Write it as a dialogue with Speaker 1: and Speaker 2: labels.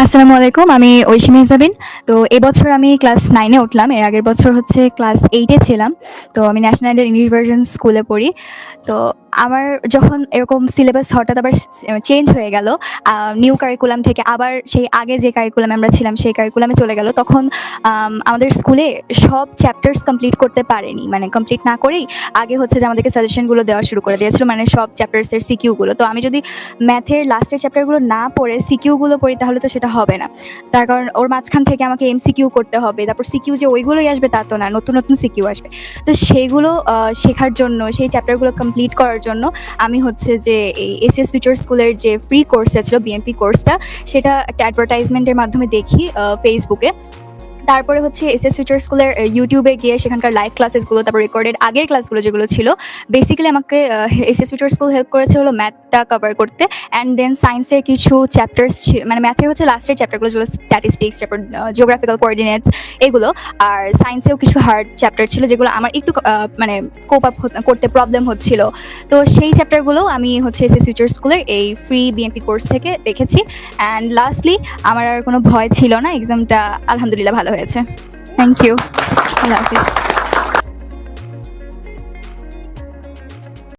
Speaker 1: আসসালামু আলাইকুম। আমি ঐশী মেহজাবিন। তো এবছর আমি ক্লাস 9 এ উঠলাম। এর আগের বছর হচ্ছে ক্লাস 8 এ ছিলাম। তো আমি ন্যাশনাল আইডেল ইংলিশ ভার্সন স্কুলে পড়ি। তো আমার যখন এরকম সিলেবাস হঠাৎ আবার চেঞ্জ হয়ে গেল, নিউ কারিকুলাম থেকে আবার সেই আগে যে কারিকুলামে আমরা ছিলাম সেই কারিকুলামে চলে গেল, তখন আমাদের স্কুলে সব চ্যাপ্টার্স কমপ্লিট করতে পারেনি। মানে কমপ্লিট না করেই আগে হচ্ছে যে আমাদেরকে সাজেশনগুলো দেওয়া শুরু করে দিয়েছিল, মানে সব চ্যাপ্টার্সের সিকিউগুলো। তো আমি যদি ম্যাথের লাস্টের চ্যাপ্টারগুলো না পড়ে সিকিউগুলো পড়ি তাহলে তো সেটা হবে না। তার কারণ ওর মাঝখান থেকে আমাকে এমসিকিউ করতে হবে। তারপর সিকিউ যে ওইগুলোই আসবে তা তো না, নতুন নতুন সিকিউ আসবে। তো সেইগুলো শেখার জন্য, সেই চ্যাপ্টারগুলো কমপ্লিট করার জন্য আমি হচ্ছে যে এই এসএস ফিউচার স্কুলের যে ফ্রি কোর্সটা ছিল বিএমপি কোর্সটা, সেটা একটা অ্যাডভার্টাইজমেন্টের মাধ্যমে দেখি ফেসবুকে। তারপরে হচ্ছে এসএস ফিউচার স্কুলের ইউটিউবে গিয়ে সেখানকার লাইভ ক্লাসেসগুলো, তারপর রেকর্ডেড আগের ক্লাসগুলো যেগুলো ছিল, বেসিক্যালি আমাকে এসএস ফিউচার স্কুল হেল্প করেছে হলো ম্যাথটা কভার করতে। অ্যান্ড দেন সায়েন্সের কিছু চ্যাপ্টার্স, মানে ম্যাথের হচ্ছে লাস্টের চ্যাপ্টারগুলো যেগুলো স্ট্যাটিস্টিক্স, তারপর জিওগ্রাফিক্যাল কোঅর্ডিনেটস এগুলো। আর সায়েন্সেও কিছু হার্ড চ্যাপ্টার ছিল যেগুলো আমার একটু মানে কোপ আপ করতে প্রবলেম হচ্ছিল। তো সেই চ্যাপ্টারগুলো আমি হচ্ছে এসএস ফিউচার স্কুলের এই ফ্রি বিএমপি কোর্স থেকে দেখেছি। অ্যান্ড লাস্টলি আমার আর কোনো ভয় ছিল না, এক্সামটা আলহামদুলিল্লাহ ভালো হয়েছে। Thank you. আল্লাহ হাফিজ।